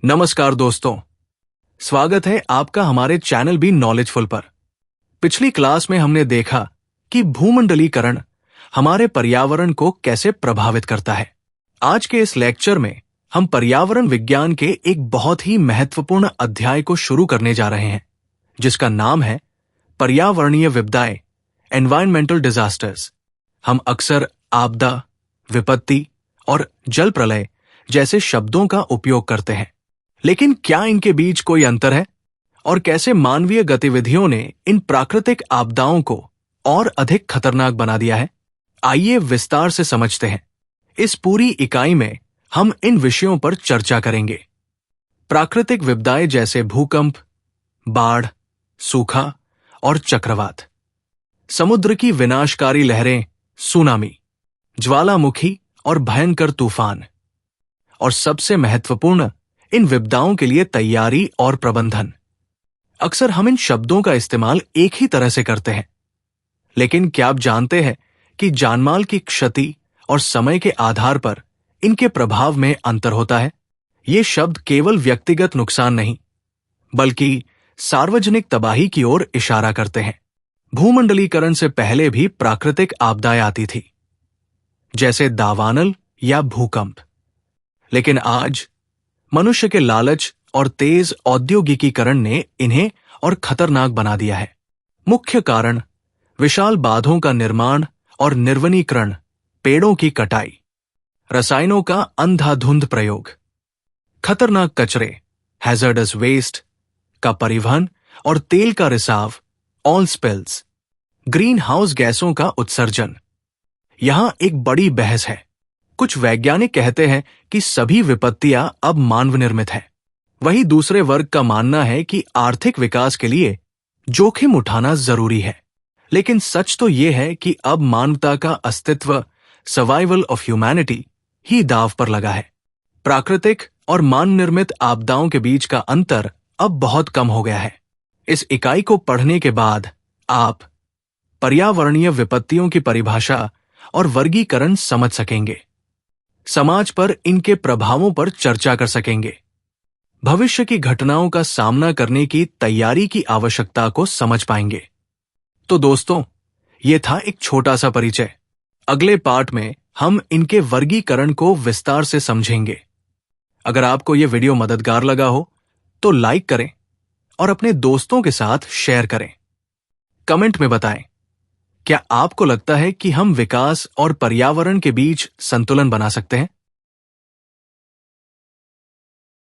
नमस्कार दोस्तों, स्वागत है आपका हमारे चैनल बी नॉलेजफुल पर। पिछली क्लास में हमने देखा कि भूमंडलीकरण हमारे पर्यावरण को कैसे प्रभावित करता है। आज के इस लेक्चर में हम पर्यावरण विज्ञान के एक बहुत ही महत्वपूर्ण अध्याय को शुरू करने जा रहे हैं, जिसका नाम है पर्यावरणीय विपदाएं, एनवायरमेंटल डिजास्टर्स। हम अक्सर आपदा, विपत्ति और जल प्रलय जैसे शब्दों का उपयोग करते हैं, लेकिन क्या इनके बीच कोई अंतर है और कैसे मानवीय गतिविधियों ने इन प्राकृतिक आपदाओं को और अधिक खतरनाक बना दिया है? आइए विस्तार से समझते हैं। इस पूरी इकाई में हम इन विषयों पर चर्चा करेंगे। प्राकृतिक विपदाएं जैसे भूकंप, बाढ़, सूखा और चक्रवात, समुद्र की विनाशकारी लहरें, सुनामी, ज्वालामुखी और भयंकर तूफान, और सबसे महत्वपूर्ण, इन विपदाओं के लिए तैयारी और प्रबंधन। अक्सर हम इन शब्दों का इस्तेमाल एक ही तरह से करते हैं, लेकिन क्या आप जानते हैं कि जानमाल की क्षति और समय के आधार पर इनके प्रभाव में अंतर होता है? ये शब्द केवल व्यक्तिगत नुकसान नहीं, बल्कि सार्वजनिक तबाही की ओर इशारा करते हैं। भूमंडलीकरण से पहले भी प्राकृतिक आपदाएं आती थी, जैसे दावानल या भूकंप, लेकिन आज मनुष्य के लालच और तेज औद्योगिकीकरण ने इन्हें और खतरनाक बना दिया है। मुख्य कारण विशाल बांधों का निर्माण और निर्वनीकरण, पेड़ों की कटाई, रसायनों का अंधाधुंध प्रयोग, खतरनाक कचरे, हैजर्डस वेस्ट का परिवहन और तेल का रिसाव, ऑयल स्पिल्स, ग्रीन हाउस गैसों का उत्सर्जन। यहां एक बड़ी बहस है। कुछ वैज्ञानिक कहते हैं कि सभी विपत्तियां अब मानव निर्मित हैं। वहीं दूसरे वर्ग का मानना है कि आर्थिक विकास के लिए जोखिम उठाना जरूरी है। लेकिन सच तो यह है कि अब मानवता का अस्तित्व, सर्वाइवल ऑफ ह्यूमैनिटी, ही दांव पर लगा है। प्राकृतिक और मानव निर्मित आपदाओं के बीच का अंतर अब बहुत कम हो गया है। इस इकाई को पढ़ने के बाद आप पर्यावरणीय विपत्तियों की परिभाषा और वर्गीकरण समझ सकेंगे, समाज पर इनके प्रभावों पर चर्चा कर सकेंगे, भविष्य की घटनाओं का सामना करने की तैयारी की आवश्यकता को समझ पाएंगे। तो दोस्तों, यह था एक छोटा सा परिचय। अगले पार्ट में हम इनके वर्गीकरण को विस्तार से समझेंगे। अगर आपको यह वीडियो मददगार लगा हो तो लाइक करें और अपने दोस्तों के साथ शेयर करें। कमेंट में बताएं, क्या आपको लगता है कि हम विकास और पर्यावरण के बीच संतुलन बना सकते हैं?